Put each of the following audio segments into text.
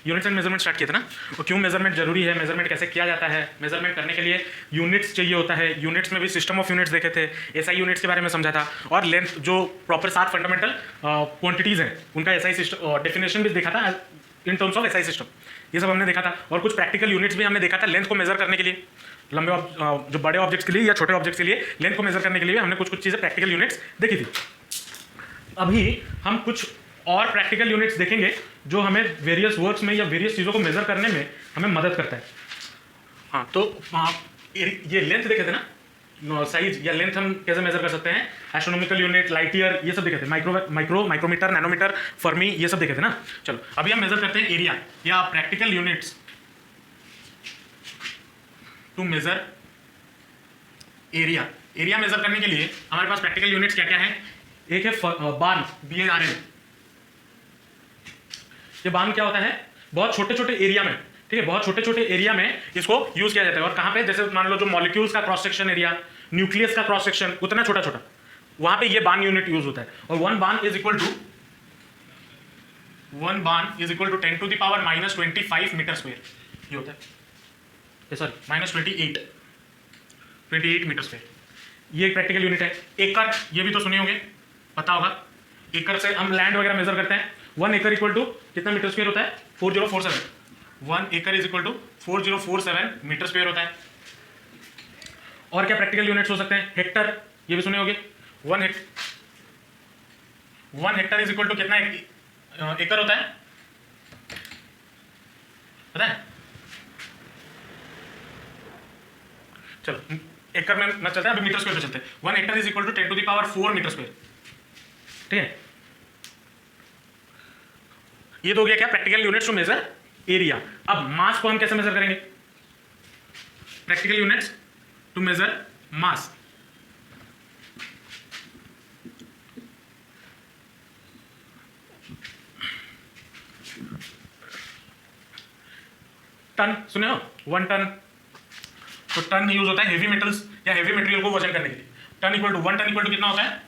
Units and measurement start किया था ना, और क्यों मेजरमेंट जरूरी है, मेजरमेंट कैसे किया जाता है, मेजरमेंट करने के लिए यूनिट्स चाहिए होता है, यूनिट्स में भी सिस्टम ऑफ यूनिट्स देखे थे, एसआई यूनिट्स के बारे में समझा था, और लेंथ जो प्रॉपर 7 फंडामेंटल क्वांटिटीज़ हैं उनका एसआई सिस्टम डेफिनेशन भी देखा था इन टर्म्स ऑफ एसआई सिस्टम, ये सब हमने देखा था। और कुछ प्रैक्टिकल यूनिट्स भी हमने देखा था लेंथ को मेजर करने के लिए, लंबे जो बड़े ऑब्जेक्ट्स के लिए या छोटे ऑब्जेक्ट्स के लिए लेंथ को मेजर करने के लिए हमने कुछ कुछ चीज़ें प्रैक्टिकल यूनिट्स देखी थी। अभी हम कुछ और प्रैक्टिकल यूनिट्स देखेंगे जो हमें वेरियस वर्क्स में या वेरियस चीज़ों को मेजर करने में हमें मदद करता है। हाँ, तो ये लेंथ देखे थे ना, साइज या लेंथ हम कैसे मेजर कर सकते हैं, एस्ट्रोनॉमिकल यूनिट, लाइट ईयर, ये सब देखे थे, माइक्रोमीटर, नैनोमीटर, फर्मी, ये सब देखे थे ना। चलो अभी हम मेजर करते हैं एरिया या practical units to measure area. Area measure करने के लिए हमारे पास प्रैक्टिकल यूनिट्स क्या क्या है। एक है बान, BARN। ये बान क्या होता है, बहुत छोटे छोटे एरिया में, ठीक है, बहुत छोटे छोटे एरिया में इसको यूज किया जाता है। और कहाँ पे, जैसे मान लो जो मॉलिक्यूल्स का क्रॉस सेक्शन एरिया, न्यूक्लियस का क्रॉस सेक्शन उतना छोटा छोटा, वहां पे ये बान यूनिट यूज होता है। और one barn is equal to 10 to the power -25 metre square, ये होता है, सॉरी -28 मीटर स्क्वायर, ये एक प्रैक्टिकल यूनिट है। एकड़, ये भी तो सुने होंगे, पता होगा, एकड़ से हम लैंड वगैरह मेजर करते हैं। 1 एकड़ इक्वल टू कितना मीटर स्क्वायर होता है, 4047। 1 एकड़ is equal to 4047 metre square होता है। और क्या प्रैक्टिकल यूनिट्स हो सकते हैं, हेक्टर, ये भी सुने होंगे। 1 हेक्टर इज इक्वल टू कितना एकड़ होता है, पता है? चलो एकड़ में न चलते हैं, अभी मीटर स्क्वायर पे चलते हैं। 1 hectare is equal to 10 to the power 4 metre square, ठीक है। ये तो हो गया क्या, practical units to measure area. अब मास को हम कैसे मेजर करेंगे, practical units to measure mass. Ton सुने हो, 1 टन, तो टन यूज होता है हेवी मेटल्स या हेवी मटेरियल को वजन करने के लिए। 1 टन इक्वल टू कितना होता है,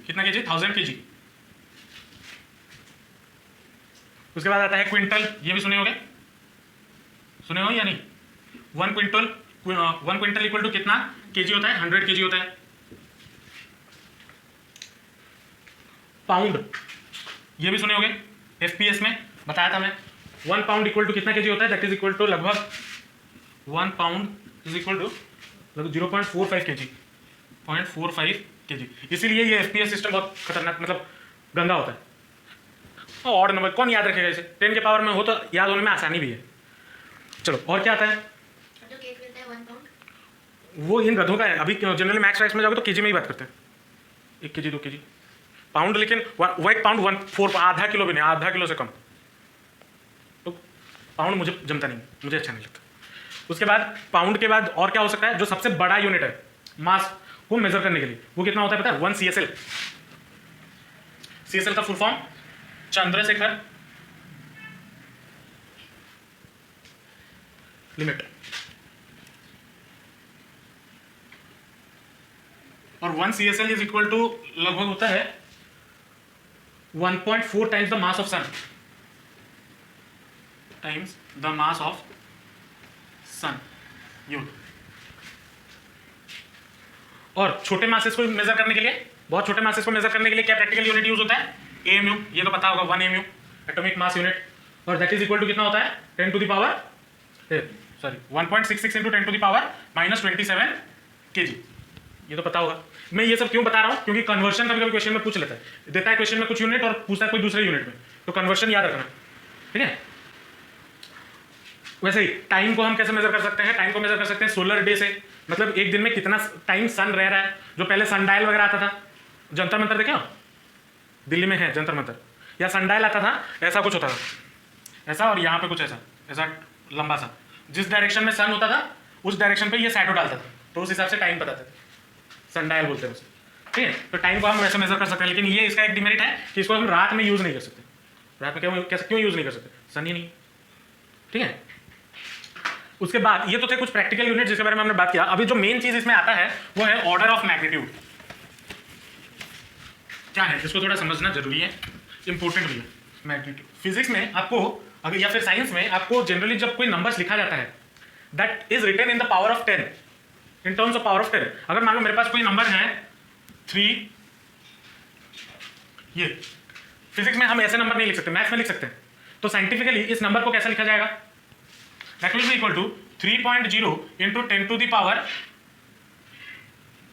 कितना केजी, 1000 केजी। उसके बाद आता है क्विंटल, ये भी सुने हो या नहीं। 1 क्विंटल इक्वल टू कितना केजी होता है, 100 केजी होता है। पाउंड, ये भी सुने होंगे, FPS में बताया था मैं। 1 पाउंड इक्वल टू कितना केजी होता है, दैट इज इक्वल टू लगभग 1 pound is equal to 0.45 kg, 0.45 kg. इसीलिए ये FPS सिस्टम बहुत खतरनाक, मतलब गंदा होता है। और नंबर कौन याद रखेगा इसे, 10 के पावर में हो तो याद होने में आसानी भी है। चलो और क्या आता है, जो केक मिलता है 1 पाउंड, वो इन गधों का है। अभी जनरली मैक्स राइस में जाओगे तो केजी में ही बात करते हैं, 1 केजी 2 केजी, पाउंड, लेकिन 1 पाउंड 1/4, आधा किलो भी नहीं, आधा किलो से कम। तो पाउंड मुझे जमता नहीं, मुझे अच्छा नहीं लगता। उसके बाद पाउंड के बाद और क्या हो सकता है, जो सबसे बड़ा यूनिट है मास को मेजर करने के लिए, वो कितना होता है पता है, 1 CSL। CSL का फुल फॉर्म चंद्रशेखर लिमिट। और 1 CSL इज इक्वल टू लगभग होता है 1.4 times the mass of sun, times the mass of sun, unit. और छोटे मासेस को मेजर करने के लिए, बहुत छोटे मासेस को मेजर करने के लिए क्या प्रैक्टिकल यूनिट यूज होता है, AMU, ये तो पता होगा, 1 AMU, एटॉमिक मास यूनिट। और दैट इज इक्वल टू कितना होता है, 10 to the power 1.66 into 10 to the power -27 kg, ये तो पता होगा। मैं ये सब क्यों बता रहा हूँ, क्योंकि कन्वर्शन कभी कभी क्वेश्चन में पूछ लेता है, देता है क्वेश्चन में कुछ यूनिट और पूछता है कोई दूसरे यूनिट में, तो कन्वर्शन याद रखना, ठीक है। वैसे ही टाइम को हम कैसे मेजर कर सकते हैं, टाइम को मेजर कर सकते हैं सोलर डे से, मतलब एक दिन में कितना टाइम सन रह रहा है। जो पहले सनडायल वगैरह आता था, जंतर मंतर देखे हो, दिल्ली में है जंतर मंतर, या सनडायल आता था, ऐसा कुछ होता था, ऐसा, और यहाँ पे कुछ ऐसा लंबा सा, जिस डायरेक्शन में सन होता था उस डायरेक्शन पे ये शैडो डालता था, तो उस हिसाब से टाइम बताते थे, सनडायल बोलते हैं उसे, ठीक है। तो टाइम को हम वैसे मेजर कर सकते हैं, लेकिन ये इसका एक डिमेरिट है कि इसको हम रात में यूज नहीं कर सकते। रात में क्यों यूज नहीं कर सकते, सन ही नहीं, ठीक है। उसके बाद ये तो थे कुछ प्रैक्टिकल यूनिट जिसके बारे में हमने बात किया। अभी जो मेन चीज इसमें आता है वो है ऑर्डर ऑफ मैग्नीट्यूड। क्या है, इसको थोड़ा समझना जरूरी है, इंपॉर्टेंट भी है। मैग्नीट्यूड। फिजिक्स में आपको अगर या फिर साइंस में आपको जनरली जब कोई नंबर्स लिखा जाता है that is written in the power of 10, in terms of power of 10। अगर मान लो मेरे पास कोई नंबर है 3, ये फिजिक्स में हम ऐसे नंबर नहीं लिख सकते, मैथ्स में लिख सकते हैं। तो साइंटिफिकली इस नंबर को कैसे लिखा जाएगा? That will be equal to 3.0 into 10 to the power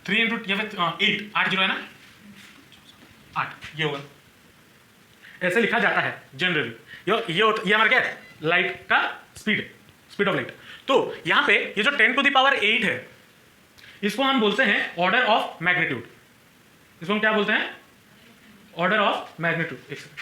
3 into या फिर 8, 8 जीरो है ना, 8 ये होगा। ऐसे लिखा जाता है जनरली। ये हमारा क्या है? लाइट का स्पीड ऑफ लाइट। तो यहां पे ये जो 10 टू द पावर 8 है इसको हम बोलते हैं ऑर्डर ऑफ मैग्नीट्यूड। इसको हम क्या बोलते हैं? Order of magnitude. एक सेकंड,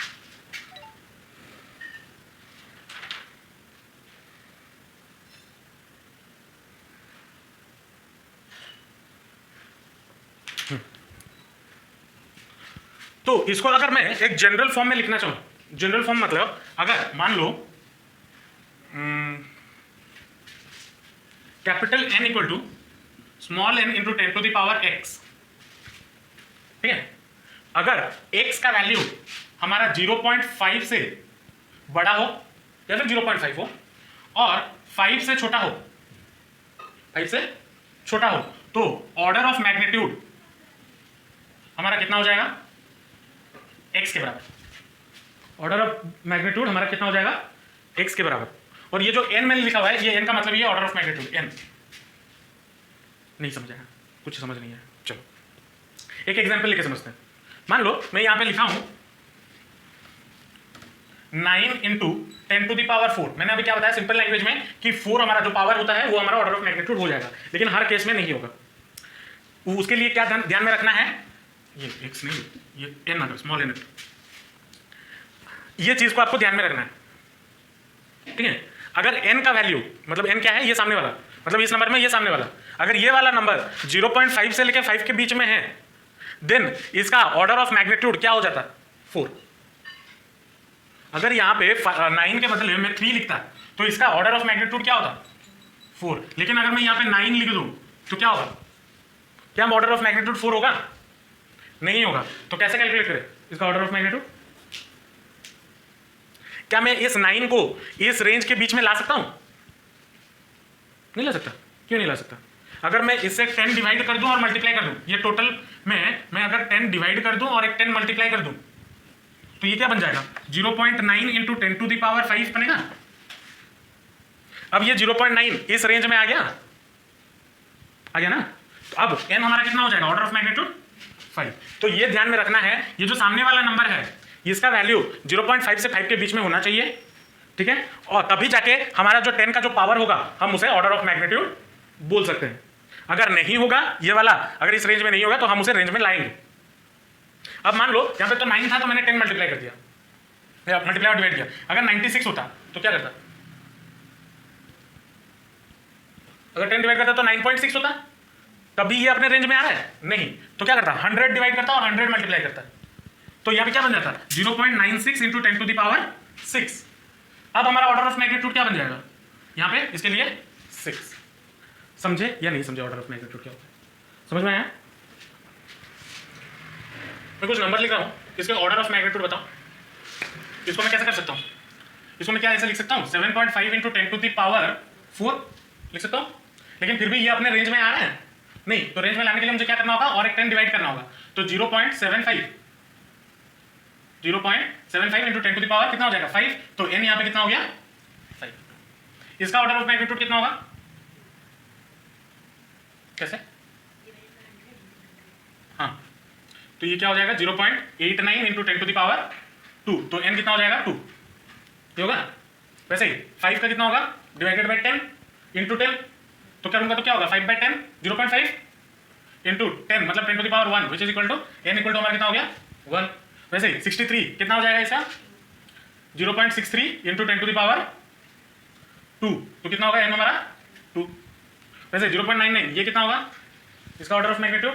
तो इसको अगर मैं एक जनरल फॉर्म में लिखना चाहूं, जनरल फॉर्म मतलब अगर मान लो capital N equal to small n into 10 to the power x, ठीक है। अगर x का वैल्यू हमारा 0.5 से बड़ा हो या फिर 0.5 हो और 5 से छोटा हो, 5 से छोटा हो, तो ऑर्डर ऑफ मैग्नीट्यूड हमारा कितना हो जाएगा? x के बराबर। ऑर्डर ऑफ मैग्नीट्यूड हमारा कितना हो जाएगा? x के बराबर। और ये जो n मैंने लिखा हुआ है, ये n का मतलब ये ऑर्डर ऑफ मैग्नीट्यूड n। नहीं समझा है? कुछ समझ नहीं है? चलो एक एग्जांपल लेके समझते हैं। मान लो मैं यहां पे लिखा हूं 9 इंटू 10 टू द पावर 4। मैंने अभी क्या बताया सिंपल लैंग्वेज में कि 4 हमारा जो पावर होता है वो हमारा ऑर्डर ऑफ मैग्नीट्यूड हो जाएगा, लेकिन हर केस में नहीं होगा। उसके लिए क्या ध्यान में रखना है? ये x नहीं, ये n अगर स्मॉल n, ये चीज को आपको ध्यान में रखना है, ठीक है। अगर n का वैल्यू मतलब n क्या है? ये सामने वाला, मतलब इस नंबर में ये सामने वाला, अगर ये वाला नंबर 0.5 से लेकर 5 के बीच में है देन इसका ऑर्डर ऑफ मैग्नीट्यूड क्या हो जाता? 4। अगर यहाँ पे 9 के बदले में 3 लिखता तो इसका ऑर्डर ऑफ मैग्नीट्यूड क्या होता? 4। लेकिन अगर मैं यहाँ पे 9 लिख दूं तो क्या होगा? क्या ऑर्डर ऑफ मैग्नीट्यूड 4 होगा? नहीं होगा। तो कैसे कैलकुलेट करें इसका ऑर्डर ऑफ मैग्नीट्यूड? क्या मैं इस 9 को इस रेंज के बीच में ला सकता हूं? नहीं ला सकता। क्यों नहीं ला सकता? अगर मैं इससे 10 डिवाइड कर दूं और मल्टीप्लाई कर दूं, ये टोटल में मैं अगर 10 डिवाइड कर दूं और एक 10 मल्टीप्लाई कर दूं तो ये क्या बन जाएगा? 0.9 इंटू 10 टू द पावर 5 बनेगा। अब ये 0.9 इस रेंज में आ गया ना। तो अब n हमारा कितना हो जाएगा? Order of magnitude 5। तो ये ध्यान में रखना है, ये जो सामने वाला नंबर है इसका वैल्यू 0.5 से 5 के बीच में होना चाहिए, ठीक है। और तभी जाके हमारा जो 10 का जो पावर होगा हम उसे ऑर्डर ऑफ मैग्नीट्यूड बोल सकते हैं। अगर नहीं होगा ये वाला, अगर इस रेंज में नहीं होगा तो हम उसे रेंज में लाएंगे। अब मान लो यहाँ पे तो 9 था तो मैंने 10 मल्टीप्लाई कर दिया, मल्टीप्लाई और डिवाइड किया। अगर 96 होता तो क्या करता? अगर 10 डिवाइड करता तो 9.6 होता। तभी ये अपने रेंज में आ रहा है? नहीं। तो क्या करता? 100 डिवाइड करता और 100 मल्टीप्लाई करता। तो यहाँ पे क्या बन जाता? 0.96 इंटू 10 टू द पावर 6। अब हमारा ऑर्डर ऑफ मैग्नीट्यूड क्या बन जाएगा यहाँ पे? इसके लिए 6। समझे या नहीं समझे ऑर्डर ऑफ मैग्नीट्यूड क्या होता है? समझ में आया? मैं कुछ नंबर लिख रहा हूँ, इसके ऑर्डर ऑफ मैग्नीट्यूड बताओ। इसको मैं कैसे कर सकता हूँ? इसको मैं क्या ऐसे लिख सकता हूँ? 7.5 इंटू 10 टू द पावर 4 लिख सकता हूँ। लेकिन फिर भी ये अपने रेंज में आ रहा है नहीं, तो रेंज में लाने के लिए मुझे क्या करना होगा? और एक 10 डिवाइड करना होगा। तो 0.75 इंटू 10 टू द पावर कितना हो जाएगा? 5। तो n यहाँ पे कितना हो गया? 5। इसका ऑर्डर ऑफ मैग्नीट्यूड कितना होगा? कैसे? हाँ, तो ये क्या हो जाएगा? 0.89 इंटू 10 टू द पावर 2। तो n कितना हो जाएगा? 2। ये होगा। वैसे ही 5 का कितना होगा? Divided by 10 into 10। तो करूंगा तो क्या होगा? 5/10 0.5 इंटू 10 मतलब 10 to the power 1 which is equal to n equal to हमारा कितना हो गया? 1। वैसे ही 63 कितना हो जाएगा इसका? 0.63 इंटू 10 टू द पावर 2। तो कितना होगा n हमारा? 2। वैसे 0.99 ये कितना होगा? इसका order of magnitude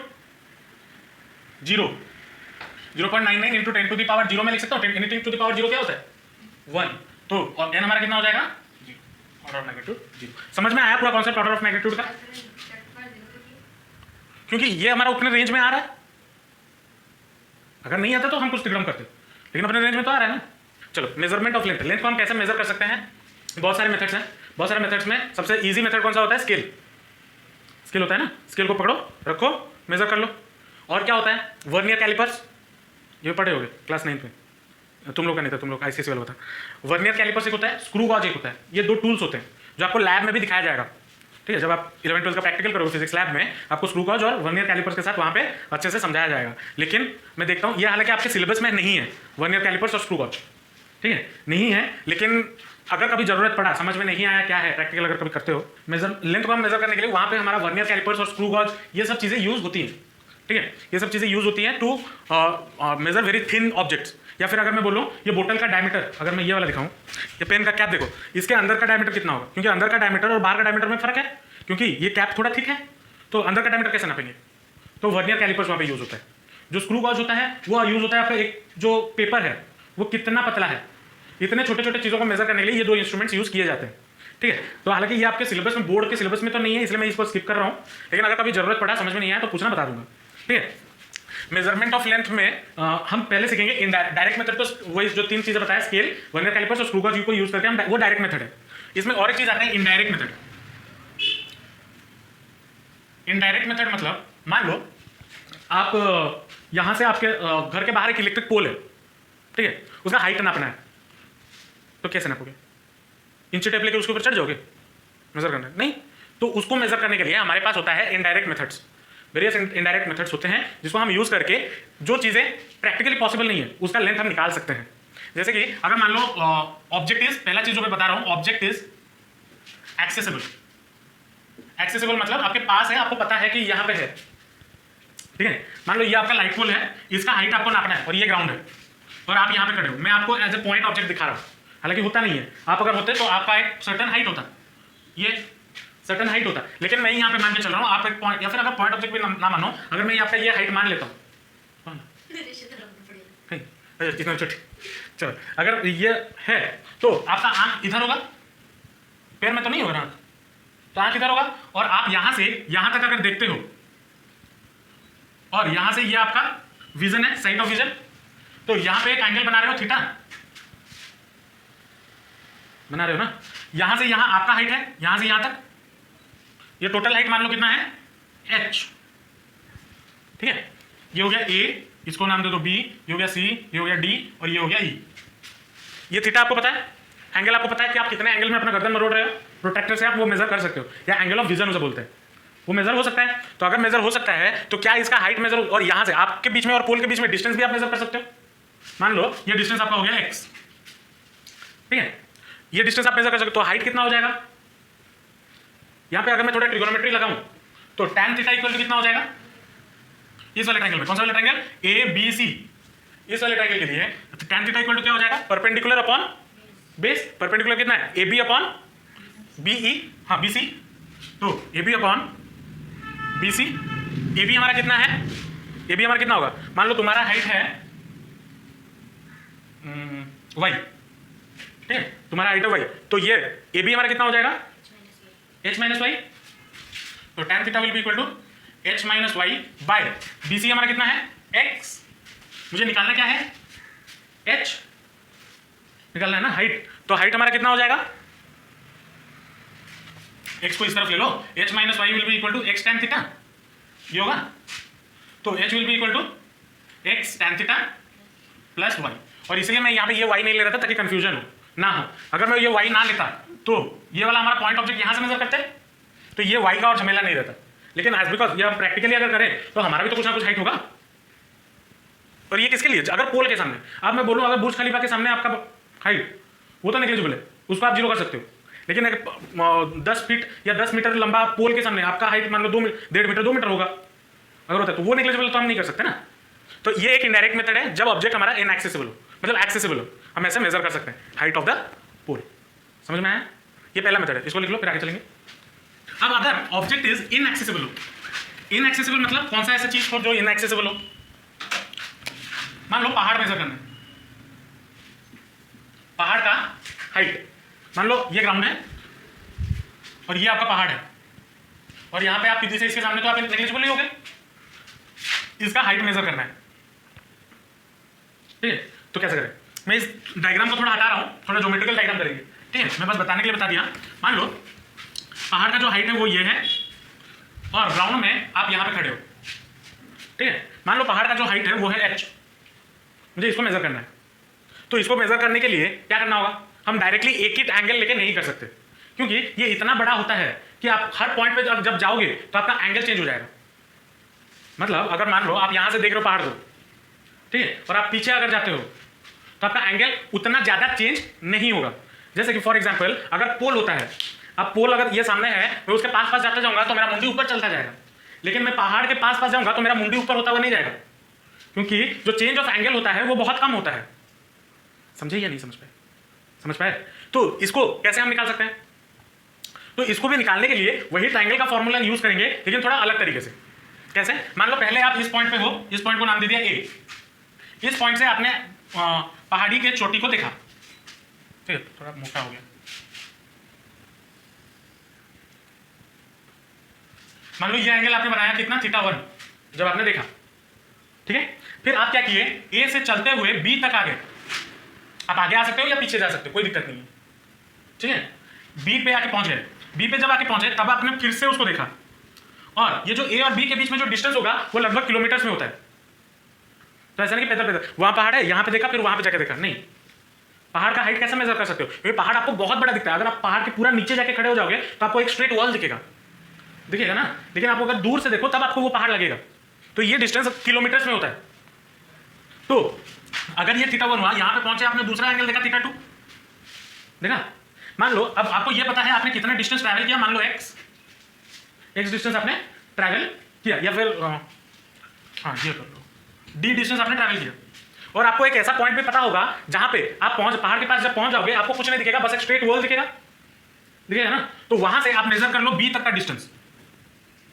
0। 0.99 into 10 to the power 0 में लिख सकता हूँ। एनीथिंग टू द पावर 0 क्या होता है? 1। तो और n हमारा कितना हो जाएगा? 0। Order of magnitude 0। समझ में आया पूरा कॉन्सेप्ट ऑर्डर ऑफ मैग्नीट्यूड का? क्योंकि ये हमारा अपने रेंज में आ रहा है। अगर नहीं आता तो हम कुछ तिगड़म करते, लेकिन अपने रेंज में तो आ रहा है ना। चलो मेजरमेंट ऑफ लेंथ, लेंथ को हम कैसे मेजर कर सकते हैं? बहुत सारे मेथड्स हैं, बहुत सारे मेथड्स में सबसे इजी मेथड कौन सा होता है? स्केल। स्केल होता है ना, स्केल को पकड़ो, रखो, मेजर कर लो। और क्या होता है? वर्नियर कैलिपर्स, ये पढ़े होगे क्लास 9 में, तुम लोग का नहीं था, तुम लोग आईसीएसई वाला था। वर्नियर कैलिपर्स एक होता है, स्क्रू गॉज एक होता है। ये दो टूल्स होते हैं जो आपको लैब में भी दिखाया जाएगा, ठीक है? जब आप 11 12 का प्रैक्टिकल करोगे फिजिक्स लैब में, आपको स्क्रू गॉज और वर्नियर कैलिपर्स के साथ वहाँ पे अच्छे से समझाया जाएगा। लेकिन मैं देखता हूँ ये हालांकि आपके सिलेबस में नहीं है, वर्नियर कैलिपर्स और स्क्रू गॉज, ठीक है, नहीं है। लेकिन अगर कभी जरूरत पड़ा, समझ में नहीं आया क्या है, प्रैक्टिकल अगर कभी करते हो, मेजर लेंथ को हम मेजर करने के लिए वहाँ पे हमारा वर्नियर कैलिपर्स और स्क्रू गॉज ये सब चीज़ें यूज होती हैं, ठीक है? ये सब चीज़ें यूज होती हैं to measure very thin objects. या फिर अगर मैं बोलूँ ये बोतल का डायमीटर, अगर मैं ये वाला दिखाऊँ, ये पेन का कैप देखो, इसके अंदर का डायमीटर कितना होगा? क्योंकि अंदर का डायमीटर और बाहर का डायमीटर में फर्क है, क्योंकि ये कैप थोड़ा थिक है, तो अंदर का डायमीटर कैसे नापेंगे? तो वर्नियर कैलिपर्स वहाँ पे यूज होता है। जो स्क्रू गॉज होता है वो यूज होता है आपका एक जो पेपर है वो कितना पतला है, इतने छोटे छोटे चीज़ों को मेजर करने के लिए ये दो इंस्ट्रूमेंट्स यूज किए जाते हैं, ठीक है? तो हालांकि ये आपके सिलेबस में, बोर्ड के सिलेबस में तो नहीं है, इसलिए मैं इसको स्किप कर रहा हूँ। लेकिन अगर कभी जरूरत पड़ा, समझ में नहीं आया तो पूछना, बता दूंगा, ठीक है? मेजरमेंट ऑफ लेंथ में हम पहले सीखेंगे डायरेक्ट मेथड। तो वही जो तीन चीजें बताया, स्केल, वर्नियर कैलिपर्स और स्क्रू गॉज को यूज करके हम, वो डायरेक्ट मेथड है। इसमें और एक चीज आता है इनडायरेक्ट मेथड। इनडायरेक्ट मेथड मतलब मान लो आप यहां से आपके घर के बाहर एक इलेक्ट्रिक पोल है, ठीक है? उसका हाइट नापना है, तो कैसे नापोगे? इंची टेप लेके उसके ऊपर चढ़ जाओगे मेजर करने? नहीं। तो उसको मेजर करने के लिए हमारे पास होता है indirect methods. Various indirect methods होते हैं जिसको हम यूज करके जो चीजें प्रैक्टिकली पॉसिबल नहीं है उसका लेंथ हम निकाल सकते हैं। जैसे कि अगर मान लो ऑब्जेक्ट इज, पहला चीज जो मैं बता रहा हूं, ऑब्जेक्ट इज एक्सेसिबल। एक्सेसिबल मतलब आपके पास है, आपको पता है कि यहां पे है, ठीक है? मान लो ये आपका लाइट पोल है, इसका हाइट आपको नापना है और ये ग्राउंड है और आप यहां पे खड़े हो, मैं आपको एज ए पॉइंट ऑब्जेक्ट दिखा रहा हूं। हालांकि होता नहीं है, आप अगर होते तो आपका एक सर्टेन हाइट होता, ये सर्टेन हाइट होता, लेकिन मैं यहाँ पे मान के चल रहा हूँ आप एक पॉइंट, या फिर अगर पॉइंट ऑब्जेक्ट भी ना मानो, अगर मैं यहाँ पे ये हाइट मान लेता हूँ, चलो अगर ये है तो आपका आंख इधर होगा, पैर में तो नहीं होगा आंख, तो आंख इधर होगा, और आप यहां से यहां तक अगर देखते हो और यहां से ये आपका विजन है, साइड ऑफ विजन, तो यहां पे एक एंगल बना रहे हो, थीटा बना रहे हो ना? यहां से यहां आपका हाइट है, यहां से यहां तक, ये टोटल हाइट मान लो कितना है? h, ठीक है? ये हो गया a, इसको नाम दे दो b, ये हो गया c, ये हो गया d और ये हो गया e। ये थीटा आपको पता है, एंगल आपको पता है कि आप कितने एंगल में अपना गर्दन मरोड़ रहे हो, प्रोट्रैक्टर से आप वो मेजर कर सकते हो, या एंगल ऑफ विजन उसे बोलते हैं, वो मेजर हो सकता है। तो अगर मेजर हो सकता है तो क्या इसका हाइट मेजर, और यहां से आपके बीच में और पोल के बीच में डिस्टेंस भी आप मेजर कर सकते हो। मान लो ये डिस्टेंस आपका हो गया x, ठीक है? ये डिस्टेंस आप मेजर कर सकते हो, तो हाइट कितना हो जाएगा? यहां पे अगर मैं थोड़ा ट्रिगोनोमेट्री लगाऊं तो tan थीटा इक्वल टू कितना हो जाएगा? इस वाले ट्रायंगल में, कौन सा वाला ट्रायंगल? ए बी सी, इस वाले ट्रायंगल के लिए तो tan थीटा इक्वल टू क्या हो जाएगा? Perpendicular upon base. परपेंडिकुलर कितना है? A B upon B E, हाँ बी सी, तो A B upon B C. A B हमारा कितना है? ए बी हमारा कितना होगा? मान लो तुम्हारा हाइट है वाई, ठीक है? तुम्हारा हाइट है वाई, तो ये ए बी हमारा कितना हो जाएगा? h माइनस वाई, तो tan theta will be equal to h minus Y by B C हमारा कितना है? x। मुझे निकालना क्या है? h निकालना है ना, हाइट। तो हाइट हमारा कितना हो जाएगा? x को इस तरफ ले लो, h minus Y will be equal to x tan theta, ये होगा। तो h will be equal to x tan theta plus y, और इसलिए मैं यहाँ पे ये y नहीं ले रहा था ताकि कंफ्यूजन ना हो। अगर मैं ये y ना लेता तो ये वाला हमारा पॉइंट ऑब्जेक्ट यहाँ से मेजर करते तो ये y का और झमेला नहीं रहता। लेकिन एज बिकॉज ये हम प्रैक्टिकली अगर करें तो हमारा भी तो कुछ ना कुछ हाइट होगा। और ये किसके लिए? अगर पोल के सामने, अब मैं बोलूँ अगर बुर्ज खलीफा के सामने आपका हाइट, वो तो नेग्लिजिबल है, उसको आप जीरो कर सकते हो। लेकिन अगर 10 फीट या 10 मीटर लंबा पोल के सामने आपका हाइट मान लो 1.5 मीटर 2 मीटर होगा, अगर होता है तो वो नेग्लिजिबल तो हम नहीं कर सकते ना। तो ये एक इनडायरेक्ट मेथड है जब ऑब्जेक्ट हमारा इनएक्सेसिबल हो, मतलब एक्सेसिबल हो, हम ऐसे मेजर कर सकते हैं हाइट ऑफ द पोल। समझ में आया? ये पहला मेथड है, इसको लिख लो फिर आगे चलेंगे। अब अगर ऑब्जेक्ट इज इनएक्सेसिबल हो, इनएक्सेसिबल मतलब कौन सा ऐसा चीज हो जो इनएक्सेसिबल हो? मान लो पहाड़ मेजर करना है, पहाड़ का हाइट, मान लो ये ग्राउंड है और ये आपका पहाड़ है, और यहां पे आप किसी से इसके सामने तो आप नेग्लिजिबल ही हो गए। इसका हाइट मेजर करना है, ठीक है? तो कैसे करें? मैं इस डायग्राम को थोड़ा हटा रहा हूँ, थोड़ा ज्योमेट्रिकल डायग्राम करेंगे, ठीक है। मैं बस बताने के लिए बता दिया। मान लो पहाड़ का जो हाइट है वो ये है और राउंड में आप यहाँ पे खड़े हो, ठीक है। मान लो पहाड़ का जो हाइट है वो है h, मुझे इसको मेजर करना है। तो इसको मेजर करने के लिए क्या करना होगा, हम डायरेक्टली एक ही एंगल लेके नहीं कर सकते, क्योंकि ये इतना बड़ा होता है कि आप हर पॉइंट पे जब जाओगे तो आपका एंगल चेंज हो जाएगा। मतलब अगर मान लो आप यहाँ से देख रहे हो पहाड़ को, ठीक है, और आप पीछे अगर जाते हो तो आपका एंगल उतना ज़्यादा चेंज नहीं होगा। जैसे कि फॉर एग्जाम्पल अगर पोल होता है, अब पोल अगर ये सामने है, मैं उसके पास पास जाता जाऊँगा तो मेरा मुंडी ऊपर चलता जाएगा, लेकिन मैं पहाड़ के पास पास जाऊँगा तो मेरा मुंडी ऊपर होता हुआ नहीं जाएगा, क्योंकि जो चेंज ऑफ एंगल होता है वो बहुत कम होता है। समझे या नहीं समझ पाए? समझ पाए? तो इसको कैसे हम निकाल सकते हैं? तो इसको भी निकालने के लिए वही ट्रायंगल का फॉर्मूला यूज करेंगे, लेकिन थोड़ा अलग तरीके से। कैसे? मान लो पहले आप इस पॉइंट पे हो, इस पॉइंट को नाम दे दिया ए। इस पॉइंट से आपने पहाड़ी के चोटी को देखा, ठीक है, थोड़ा मोटा हो गया। मान लो ये एंगल आपने बनाया कितना, θ1, जब आपने देखा, ठीक है। फिर आप क्या किए, ए से चलते हुए बी तक आ गए। आप आगे आ सकते हो या पीछे जा सकते हो, कोई दिक्कत नहीं है, ठीक है। बी पे आके पहुंच गए, बी पे जब आके पहुंचे तब आपने फिर से उसको देखा, और ये जो ए और बी के बीच में जो डिस्टेंस होगा वो लगभग किलोमीटर्स में होता है। तो ऐसा नहीं कि पैदल पैदल वहां पहाड़ है, यहां पे देखा फिर वहां पे जाके देखा, नहीं। पहाड़ का हाइट कैसे मेजर कर सकते हो, क्योंकि पहाड़ आपको बहुत बड़ा दिखता है। अगर आप पहाड़ के पूरा नीचे जाके खड़े हो जाओगे तो आपको एक स्ट्रेट वॉल दिखेगा ना, लेकिन आपको अगर दूर से देखो तब आपको वो पहाड़ लगेगा। तो ये डिस्टेंस किलोमीटर्स में होता है। तो अगर ये θ1 हुआ, यहां पे पहुंचे, आपने दूसरा एंगल देखा θ2, देखा। मान लो अब आपको ये पता है आपने कितना डिस्टेंस ट्रैवल किया, मान लो x डिस्टेंस आपने ट्रैवल किया, या फिर हाँ ये कर लो d डिस्टेंस आपने ट्रैवल किया, और आपको एक ऐसा पॉइंट भी पता होगा जहां पे आप पहाड़ के पास जब पहुंच जाओगे आपको कुछ नहीं दिखेगा, बस एक स्ट्रेट वॉल दिखेगा ना। तो वहां से आप मेजर कर लो b तक का डिस्टेंस,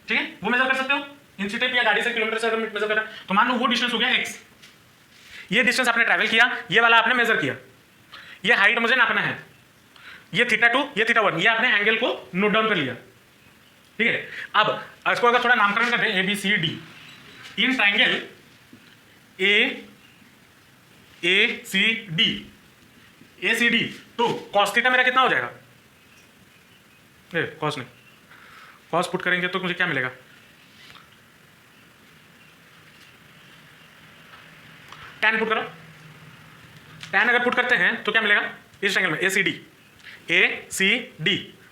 ठीक है, वो मेजर कर सकते हो इंच टेप या गाड़ी से किलोमीटर से अगर मेजर करना। तो मान लो वो डिस्टेंस हो गया x, ये डिस्टेंस आपने ट्रैवल किया, ये वाला आपने मेजर किया, ये हाइट मुझे नापना है, ये θ2 ये θ1, ये आपने एंगल को नोट डाउन कर लिया, ठीक है। अब इसको अगर थोड़ा नामकरण कर दें, ABCD, इन ट्रायंगल ACD, तो cos थीटा मेरा कितना हो जाएगा, कॉस नहीं, कॉस पुट करेंगे तो मुझे क्या मिलेगा, tan पुट करो। tan अगर पुट करते हैं तो क्या मिलेगा इस ट्रायंगल में ACD,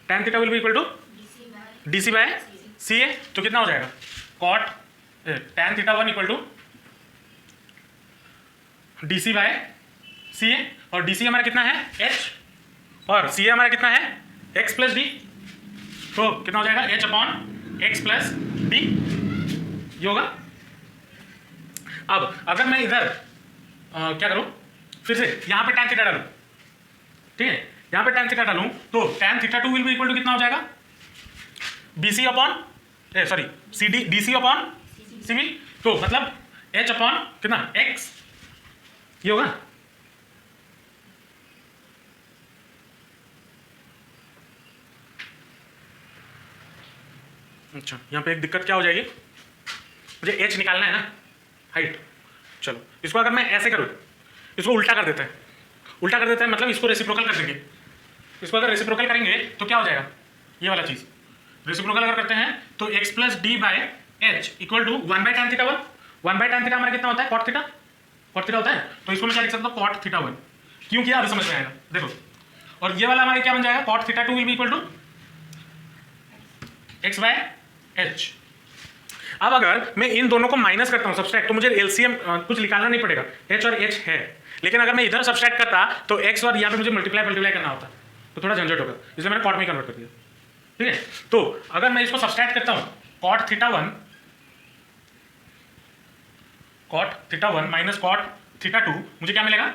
tan theta will be equal to DC by CA, तो कितना हो जाएगा cot tan θ1 equal to DC by CA, और DC हमारा कितना है H, और CA हमारा कितना है x प्लस डी, तो कितना हो जाएगा H upon x plus D, ये होगा। अब अगर मैं इधर क्या करूं, फिर से यहाँ पे tan थीटा डालूं, ठीक है, यहाँ पे tan थीटा डालूं तो tan θ2 will be equal to कितना हो जाएगा BC upon sorry CD, DC upon CB, तो मतलब H अपॉन कितना x, ये होगा। अच्छा, यहाँ पे एक दिक्कत क्या हो जाएगी, मुझे H निकालना है ना, हाइट। चलो इसको अगर मैं ऐसे करूँ, इसको उल्टा कर देते हैं, मतलब इसको रेसिप्रोकल कर देंगे। इसको अगर रेसिप्रोकल करेंगे तो क्या हो जाएगा, ये वाला चीज़ रेसिप्रोकल अगर करते हैं तो x plus D by H equal to 1 by tan θ1, 1 by tan θ हमारा कितना होता है cot थीटा होता है, तो इसको मैं क्या लिख सकता हूँ cot θ1, क्यों किया अभी समझ में आएगा, देखो। और ये वाला हमारा क्या बन जाएगा cot θ2 will be equal to x by h। अब अगर मैं इन दोनों को माइनस करता हूँ सब्सट्रैक्ट, तो मुझे एलसीएम कुछ निकालना नहीं पड़ेगा, h और h है, लेकिन अगर मैं इधर सब्सट्रैक्ट करता तो x और यहाँ पे मुझे मल्टीप्लाई करना होता, तो थोड़ा झंझट होगा, इसलिए मैंने कॉट में कन्वर्ट कर दिया, ठीक है। तो अगर मैं इसको सब्सट्रैक्ट करता हूँ cot θ1 माइनस cot θ2, मुझे क्या मिलेगा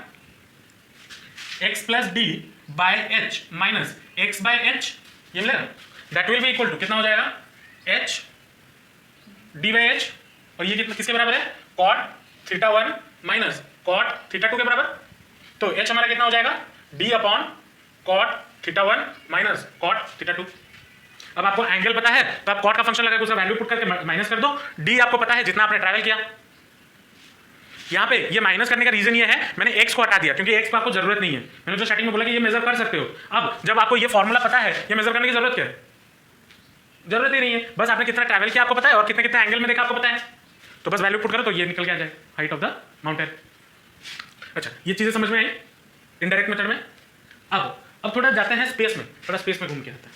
x plus D by H minus x by H, ये मिलेगा। That will be equal to कितना हो जाएगा h डी बाई एच, और ये कितना किसके बराबर है cot θ1 माइनस cot θ2 के बराबर, तो h हमारा कितना हो जाएगा d upon cot θ1 minus cot θ2। अब आपको एंगल पता है तो आप cot का फंक्शन लगा के उसका वैल्यू पुट करके माइनस कर दो, d आपको पता है जितना आपने ट्रैवल किया, यहाँ पे ये माइनस करने का रीजन ये है, मैंने एक्स को हटा दिया क्योंकि एक्स को आपको जरूरत नहीं है। मैंने जो स्टार्टिंग में बोला कि ये मेजर कर सकते हो, अब जब आपको ये फॉर्मूला पता है, ये मेजर करने की जरूरत क्या है? जरूरत ही नहीं है। बस आपने कितना ट्रैवल किया आपको पता है और कितने कितने एंगल में देखा आपको पता है, तो बस वैल्यू पुट करो तो ये निकल के आ जाए हाइट ऑफ द माउंटेन। अच्छा, ये चीजें समझ में आई इनडायरेक्ट मेथड में। अब थोड़ा जाते हैं स्पेस में, थोड़ा स्पेस में घूम के आता है,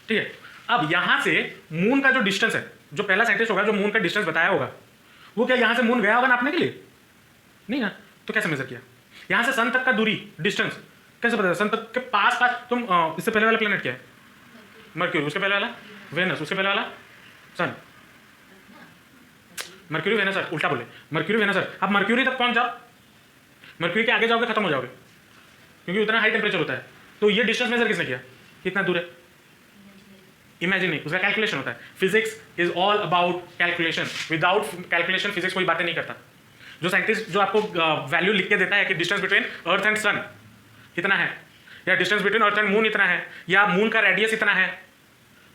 ठीक है। अब यहाँ से मून का जो डिस्टेंस है, जो पहला साइंटिस्ट होगा जो मून का डिस्टेंस बताया होगा, वो क्या यहाँ से मून गया होगा नापने के लिए? नहीं ना, तो कैसे मेजर किया? यहाँ से सन तक का दूरी डिस्टेंस कैसे पता? सन तक के पास तुम इससे पहले वाला प्लेनेट क्या है? मर्क्यूरी। उसके पहले वाला वेनस। उसके पहले वाला सन। मर्क्यूरी वेनस सर, उल्टा बोले, मर्क्यूरी वेनस सर। अब मर्क्यूरी तक पहुंच जाओ, मर्क्यूरी के आगे जाओगे खत्म हो जाओगे क्योंकि उतना हाई टेम्परेचर होता है। तो ये डिस्टेंस मेजर किसने किया, कितना दूर है? इमेजिन नहीं, उसका कैलकुलेशन होता है। Physics is all about calculation, without calculation physics कोई बातें नहीं करता। जो साइंटिस्ट जो आपको वैल्यू लिख के देता है कि डिस्टेंस बिटवीन अर्थ एंड सन इतना है, या distance between earth and moon इतना है, या मून का रेडियस इतना है,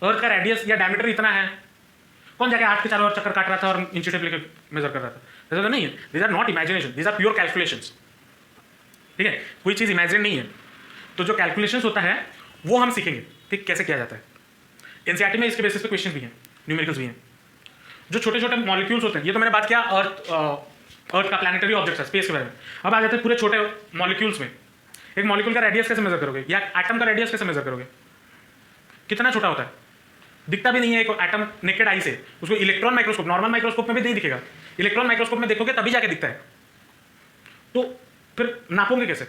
अर्थ का रेडियस या डायमीटर इतना है, कौन जाके आठ के चारों ओर चक्कर काट रहा था और इंची टेप लेकर मेजर कर रहा था? ऐसा तो नहीं है। These are not imagination, these are pure calculations, ठीक है। कोई चीज़ इमेजिन नहीं है। तो जो कैलकुलेशंस होता है वो हम सीखेंगे, ठीक, कैसे किया जाता है। एनसीईआरटी में इसके बेसिस पे क्वेश्चंस भी हैं, न्यूमेरिकल्स भी हैं। जो छोटे छोटे मॉलिक्यूल्स होते हैं, ये तो मैंने बात किया अर्थ का प्लैनेटरी ऑब्जेक्ट्स है, स्पेस के बारे में। अब आ जाते हैं पूरे छोटे मॉलिक्यूल्स में। एक मॉलिक्यूल का रेडियस कैसे मेजर करोगे, या एटम का रेडियस कैसे मेजर करोगे? कितना छोटा होता है, दिखता भी नहीं है एक एटम नेकेड आई से। उसको इलेक्ट्रॉन माइक्रोस्कोप, नॉर्मल माइक्रोस्कोप में भी नहीं दिखेगा, इलेक्ट्रॉन माइक्रोस्कोप में देखोगे तभी जाके दिखता है। तो फिर नापोगे कैसे?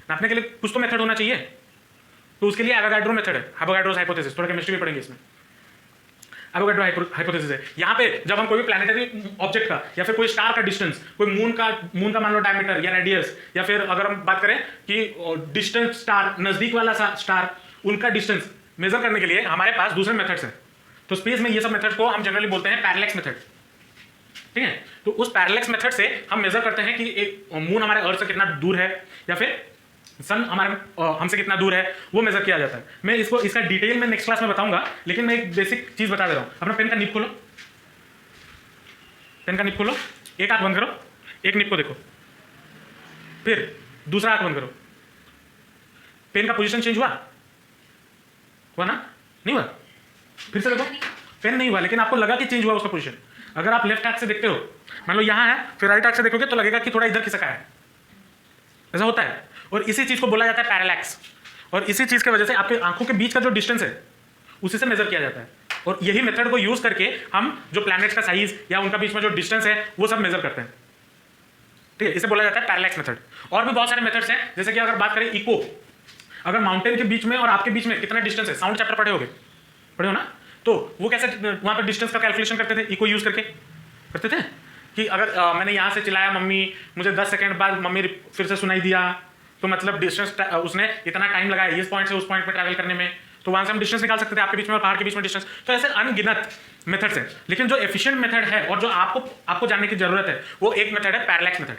नापने के लिए कुछ तो मेथड होना चाहिए। तो उसके लिए एवोगाड्रो मेथड है, एवोगाड्रोस हाइपोथेसिस, थोड़ा केमिस्ट्री भी पढ़ेंगे इसमें। एवोगाड्रो हाइपोथेसिस है। यहाँ पे जब हम कोई भी प्लैनेटरी ऑब्जेक्ट का या फिर कोई स्टार का डिस्टेंस, कोई मून का मान लो डायमीटर या रेडियस, या फिर अगर हम बात करें कि डिस्टेंट स्टार, नजदीक वाला स्टार, उनका डिस्टेंस मेजर करने के लिए हमारे पास दूसरे मेथड्स हैं। तो स्पेस में ये सब मेथड को हम जनरली बोलते हैं पैरेलैक्स मेथड, ठीक है। तो उस पैरेलैक्स मेथड से हम मेजर करते हैं कि एक मून हमारे अर्थ से कितना दूर है, या फिर सन हमारे हमसे कितना दूर है, वो मेजर किया जाता है। मैं इसका डिटेल में नेक्स्ट क्लास में बताऊंगा, लेकिन मैं एक बेसिक चीज बता दे रहा हूं। अपना पेन का निप खोलो, पेन का निप खोलो, एक आंख बंद करो, एक निप को देखो, फिर दूसरा आंख बंद करो। पेन का पोजीशन चेंज हुआ ना? नहीं हुआ? फिर से देखो, पेन नहीं हुआ, लेकिन आपको लगा कि चेंज हुआ उसका पोजीशन। अगर आप लेफ्ट हाथ से देखते हो, मान लो यहाँ है, फिर राइट हाथ से देखोगे तो लगेगा कि थोड़ा इधर खिसका है, ऐसा होता है। और इसी चीज को बोला जाता है पैरेलैक्स, और इसी चीज की वजह से आपके आंखों के बीच का जो डिस्टेंस है उसी से मेजर किया जाता है। और यही मेथड को यूज करके हम जो प्लैनेट्स का साइज या उनका बीच में जो डिस्टेंस है वो सब मेजर करते हैं, ठीक है। इसे बोला जाता है पैरेलैक्स मेथड। और भी बहुत सारे मेथड्स हैं, जैसे कि अगर बात करें इको, अगर माउंटेन के बीच में और आपके बीच में कितना डिस्टेंस है, साउंड चैप्टर पढ़े हो ना, तो वो कैसे वहां पर डिस्टेंस का कैलकुलेशन करते थे, इको यूज करके करते थे कि अगर मैंने यहाँ से चिल्लाया मम्मी, मुझे 10 सेकंड बाद मम्मी फिर से सुनाई दिया, तो मतलब डिस्टेंस उसने इतना टाइम लगाया इस पॉइंट से उस पॉइंट पर ट्रैवल करने में, तो वहां से हम डिस्टेंस निकाल सकते थे आपके बीच में और पहाड़ के बीच में डिस्टेंस। तो ऐसे अनगिनत मेथड्स हैं, लेकिन जो एफिशिएंट मेथड है और जो आपको जानने की जरूरत है वो एक मेथड है पैरेलैक्स मेथड।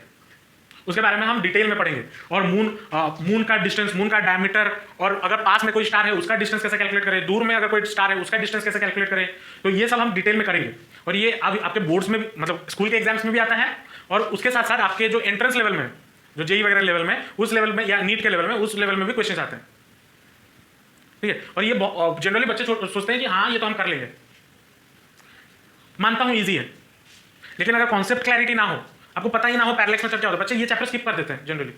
उसके बारे में हम डिटेल में पढ़ेंगे। और मून का डिस्टेंस, मून का डायमीटर, और अगर पास में कोई स्टार है उसका डिस्टेंस कैसे कैलकुलेट करें, दूर में अगर कोई स्टार है उसका डिस्टेंस कैसे कैलकुलेट करें, तो ये सब हम डिटेल में करेंगे। और ये अब आपके बोर्ड्स में भी, मतलब स्कूल के एग्जाम्स में भी आता है, और उसके साथ साथ आपके जो एंट्रेंस लेवल में, जो जेई वगैरह लेवल में, उस लेवल में, या नीट के लेवल में, उस लेवल में भी क्वेश्चन आते हैं, ठीक है। और ये जनरली बच्चे सोचते हैं कि हाँ ये तो हम कर लेंगे, मानता हूँ ईजी है, लेकिन अगर कॉन्सेप्ट क्लैरिटी ना हो, आपको पता ही ना हो पैरेलैक्स मेथड क्या होता है, बच्चे ये चैप्टर स्किप कर देते हैं जनरली।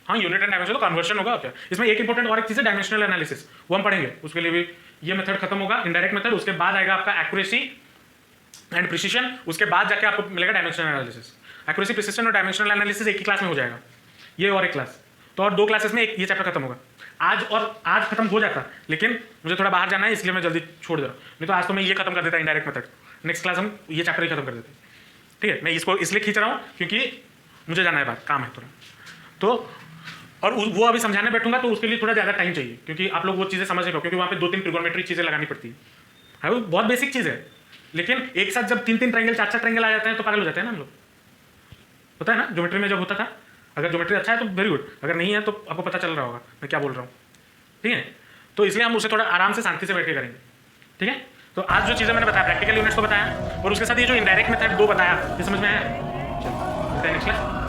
हाँ, यूनिट एंड डायमेंशन तो कन्वर्शन होगा क्या, इसमें एक इंपॉर्टेंट और एक चीज़ है डायमेंशनल एनालिसिस, वो हम पढ़ेंगे। उसके लिए भी ये मेथड खत्म होगा, इनडायरेक्ट मेथड, उसके बाद आएगा आपका एक्यूरेसी एंड प्रिसिशन, उसके बाद जाके आपको मिलेगा डायमेंशनल एनालिसिस। एक्यूरेसी, प्रिसिशन और डायमेंशनल एनालिसिस एक ही क्लास में हो जाएगा, ये और एक क्लास। तो और 2 क्लासेस में ये चैप्टर खत्म होगा। आज खत्म हो जाता, लेकिन मुझे थोड़ा बाहर जाना है इसलिए मैं जल्दी छोड़ दे रहा हूँ, नहीं तो आज तो मैं ये खत्म कर देता इनडायरेक्ट मेथड, नेक्स्ट क्लास हम ये चैप्टर ही खत्म कर देते, ठीक है। मैं इसको इसलिए खींच रहा हूँ क्योंकि मुझे जाना है, बात काम है थोड़ा, तो और वो अभी समझाने बैठूंगा तो उसके लिए थोड़ा ज़्यादा टाइम चाहिए, क्योंकि आप लोग वो चीज़ें समझ नहीं पाओ, क्योंकि वहाँ पे 2-3 ट्रिगोनोमेट्री चीज़ें लगानी पड़ती है, वो बहुत बेसिक चीज़ है। लेकिन एक साथ जब 3-3 ट्रायंगल, 4-4 ट्रायंगल आ जाते हैं तो पागल हो जाते हैं ना हम लोग, पता है ना, ज्योमेट्री में जब होता था। अगर ज्योमेट्री अच्छा है तो वेरी गुड, अगर नहीं है तो आपको पता चल रहा होगा मैं क्या बोल रहा हूँ, ठीक है। तो इसलिए हम उसे थोड़ा आराम से शांति से बैठ के करेंगे, ठीक है। तो आज जो चीज़ें मैंने बताया, प्रैक्टिकल यूनिट्स को बताया, और उसके साथ ये जो इनडायरेक्ट मेथड 2 बताया, ये समझ में आया? मिलते हैं नेक्स्ट क्लास।